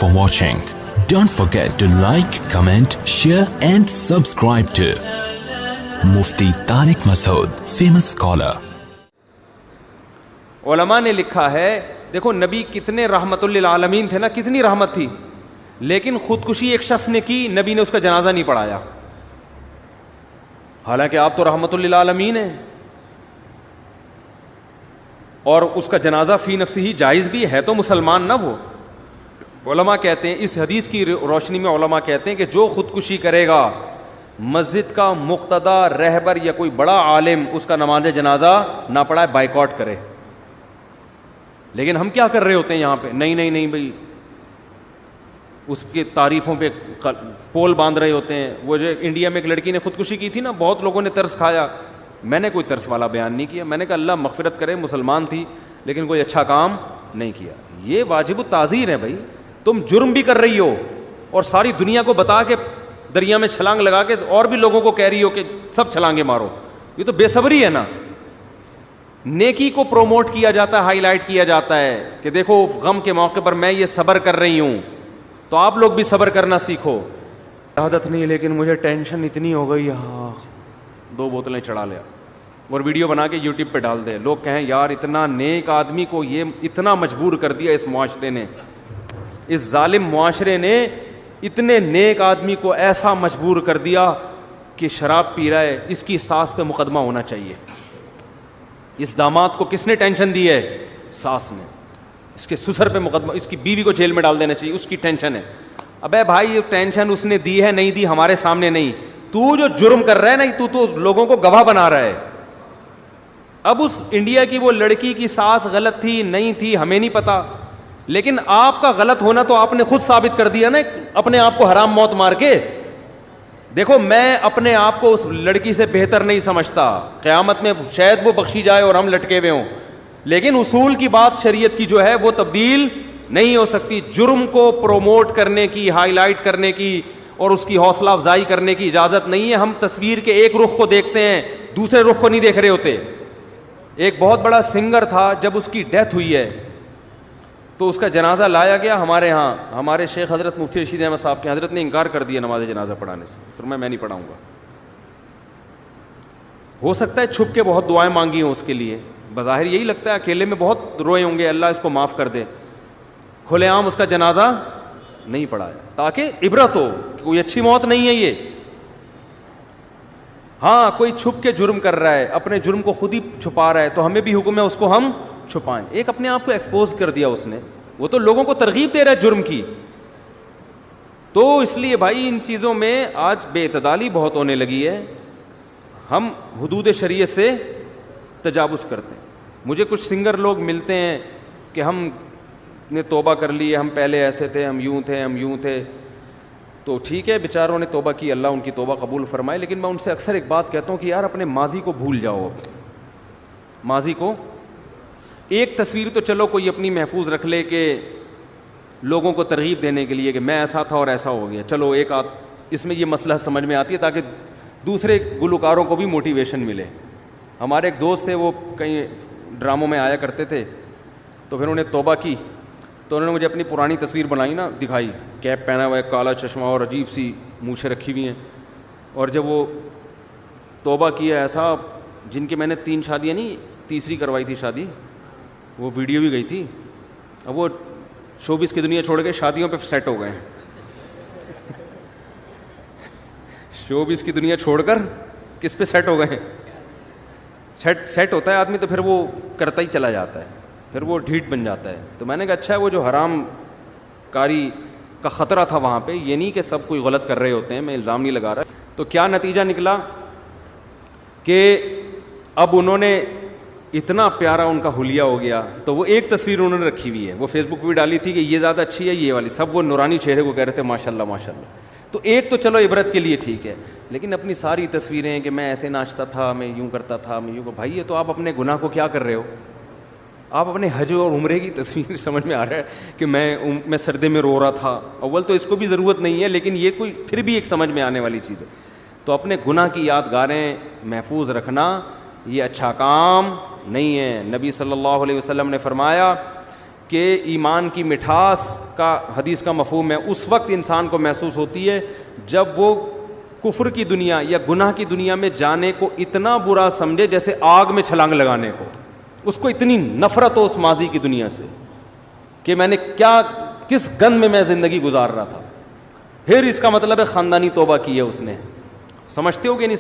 for watching. Don't forget to like, comment, share and subscribe to Mufti Tariq Masood, famous scholar. علماء نے لکھا ہے دیکھو نبی کتنے رحمت للعالمین تھے نا, کتنی رحمت تھی, لیکن خودکشی ایک شخص نے کی, نبی نے اس کا جنازہ نہیں پڑھایا, حالانکہ آپ تو رحمت للعالمین ہیں, اور اس کا جنازہ فی نفسی ہی جائز بھی ہے, تو مسلمان نہ وہ. علماء کہتے ہیں اس حدیث کی روشنی میں, علماء کہتے ہیں کہ جو خودکشی کرے گا مسجد کا مقتدی رہبر یا کوئی بڑا عالم اس کا نماز جنازہ نہ پڑھائے, بائیکاٹ کرے. لیکن ہم کیا کر رہے ہوتے ہیں یہاں پہ, نہیں بھائی اس کی تعریفوں پہ پول باندھ رہے ہوتے ہیں. وہ جو انڈیا میں ایک لڑکی نے خودکشی کی تھی نا, بہت لوگوں نے ترس کھایا, میں نے کوئی ترس والا بیان نہیں کیا, میں نے کہا اللہ مغفرت کرے, مسلمان تھی لیکن کوئی اچھا کام نہیں کیا. یہ واجب التعزیر ہے بھائی, تم جرم بھی کر رہی ہو اور ساری دنیا کو بتا کے دریا میں چھلانگ لگا کے اور بھی لوگوں کو کہہ رہی ہو کہ سب چھلانگیں مارو, یہ تو بے صبری ہے نا. نیکی کو پروموٹ کیا جاتا ہے, ہائی لائٹ کیا جاتا ہے کہ دیکھو غم کے موقع پر میں یہ صبر کر رہی ہوں, تو آپ لوگ بھی صبر کرنا سیکھو. عادت نہیں لیکن مجھے ٹینشن اتنی ہو گئی, ہاں 2 بوتلیں چڑھا لیا اور ویڈیو بنا کے یوٹیوب پہ ڈال دے, لوگ کہیں یار اتنا نیک آدمی کو یہ اتنا مجبور کر دیا اس معاشرے نے, اس ظالم معاشرے نے اتنے نیک آدمی کو ایسا مجبور کر دیا کہ شراب پی رہا ہے, اس کی ساس پہ مقدمہ ہونا چاہیے. اس داماد کو کس نے ٹینشن دی ہے؟ ساس نے. اس کے سسر پہ مقدمہ, اس کی بیوی کو جیل میں ڈال دینا چاہیے, اس کی ٹینشن ہے. ابے بھائی یہ ٹینشن اس نے دی ہے, نہیں دی, ہمارے سامنے نہیں. تو جو جرم کر رہا ہے نا, تو لوگوں کو گواہ بنا رہا ہے. اب اس انڈیا کی وہ لڑکی کی ساس غلط تھی نہیں تھی ہمیں نہیں پتا, لیکن آپ کا غلط ہونا تو آپ نے خود ثابت کر دیا نا اپنے آپ کو حرام موت مار کے. دیکھو میں اپنے آپ کو اس لڑکی سے بہتر نہیں سمجھتا, قیامت میں شاید وہ بخشی جائے اور ہم لٹکے ہوئے ہوں, لیکن اصول کی بات شریعت کی جو ہے وہ تبدیل نہیں ہو سکتی. جرم کو پروموٹ کرنے کی, ہائی لائٹ کرنے کی اور اس کی حوصلہ افزائی کرنے کی اجازت نہیں ہے. ہم تصویر کے ایک رخ کو دیکھتے ہیں, دوسرے رخ کو نہیں دیکھ رہے ہوتے. ایک بہت بڑا سنگر تھا, جب اس کی ڈیتھ ہوئی ہے تو اس کا جنازہ لایا گیا ہمارے ہاں. ہمارے شیخ حضرت مفتی رشید احمد صاحب کے حضرت نے انکار کر دیا نماز جنازہ پڑھانے سے, پھر میں نہیں پڑھاؤں گا. ہو سکتا ہے چھپ کے بہت دعائیں مانگی ہوں اس کے لیے, بظاہر یہی لگتا ہے اکیلے میں بہت روئے ہوں گے, اللہ اس کو معاف کر دے. کھلے عام اس کا جنازہ نہیں پڑھایا تاکہ عبرت ہو, کوئی اچھی موت نہیں ہے یہ. ہاں کوئی چھپ کے جرم کر رہا ہے, اپنے جرم کو خود ہی چھپا رہا ہے, تو ہمیں بھی حکم ہے اس کو ہم چھپائیں. ایک اپنے آپ کو ایکسپوز کر دیا اس نے, وہ تو لوگوں کو ترغیب دے رہا ہے جرم کی. تو اس لیے بھائی ان چیزوں میں آج بے اعتدالی بہت ہونے لگی ہے, ہم حدود شریعت سے تجاوز کرتے ہیں. مجھے کچھ سنگر لوگ ملتے ہیں کہ ہم نے توبہ کر لی ہے, ہم پہلے ایسے تھے, ہم یوں تھے. تو ٹھیک ہے, بیچاروں نے توبہ کی, اللہ ان کی توبہ قبول فرمائے, لیکن میں ان سے اکثر ایک بات کہتا ہوں کہ یار اپنے ماضی کو بھول جاؤ. اب ماضی کو, ایک تصویر تو چلو کوئی اپنی محفوظ رکھ لے کہ لوگوں کو ترغیب دینے کے لیے کہ میں ایسا تھا اور ایسا ہو گیا, چلو ایک اس میں یہ مسئلہ سمجھ میں آتی ہے تاکہ دوسرے گلوکاروں کو بھی موٹیویشن ملے. ہمارے ایک دوست تھے, وہ کہیں ڈراموں میں آیا کرتے تھے, تو پھر انہوں نے توبہ کی, تو انہوں نے مجھے اپنی پرانی تصویر بنائی نا, دکھائی, کیپ پہنا ہوا ہے, کالا چشمہ اور عجیب سی مونچھیں رکھی ہوئی ہیں. اور جب وہ توبہ کیا ایسا, جن کے میں نے 3 شادیاں نہیں, تیسری کروائی تھی شادی, وہ ویڈیو بھی گئی تھی. اب وہ شوبز کی دنیا چھوڑ کے شادیوں پہ سیٹ ہو گئے ہیں. شوبز کی دنیا چھوڑ کر کس پہ سیٹ ہو گئے ہیں؟ سیٹ ہوتا ہے آدمی تو پھر وہ کرتا ہی چلا جاتا ہے, پھر وہ ڈھیٹ بن جاتا ہے. تو میں نے کہا اچھا ہے, وہ جو حرام کاری کا خطرہ تھا وہاں پہ, یہ نہیں کہ سب کوئی غلط کر رہے ہوتے ہیں, میں الزام نہیں لگا رہا. تو کیا نتیجہ نکلا کہ اب انہوں نے اتنا پیارا ان کا حلیہ ہو گیا, تو وہ ایک تصویر انہوں نے رکھی ہوئی ہے, وہ فیس بک پہ بھی ڈالی تھی کہ یہ زیادہ اچھی ہے, یہ والی, سب وہ نورانی چہرے کو کہہ رہے تھے ماشاء اللہ ماشاء اللہ. تو ایک تو چلو عبرت کے لیے ٹھیک ہے, لیکن اپنی ساری تصویریں کہ میں ایسے ناچتا تھا, میں یوں کرتا تھا, میں یوں, بھائی یہ تو آپ اپنے گناہ کو کیا کر رہے ہو. آپ اپنے حج اور عمرے کی تصویر سمجھ میں آ رہا ہے کہ میں سردی میں رو رہا تھا. اول تو اس کو بھی ضرورت نہیں ہے, لیکن یہ کوئی پھر بھی ایک سمجھ میں آنے والی چیز ہے. تو اپنے گناہ کی یادگاریں محفوظ رکھنا یہ اچھا کام نہیں ہے. نبی صلی اللہ علیہ وسلم نے فرمایا کہ ایمان کی مٹھاس کا حدیث کا مفہوم ہے اس وقت انسان کو محسوس ہوتی ہے جب وہ کفر کی دنیا یا گناہ کی دنیا میں جانے کو اتنا برا سمجھے جیسے آگ میں چھلانگ لگانے کو. اس کو اتنی نفرت ہو اس ماضی کی دنیا سے کہ میں نے کس گند میں زندگی گزار رہا تھا. پھر اس کا مطلب ہے خاندانی توبہ کی ہے اس نے. سمجھتے ہو کہ نہیں؟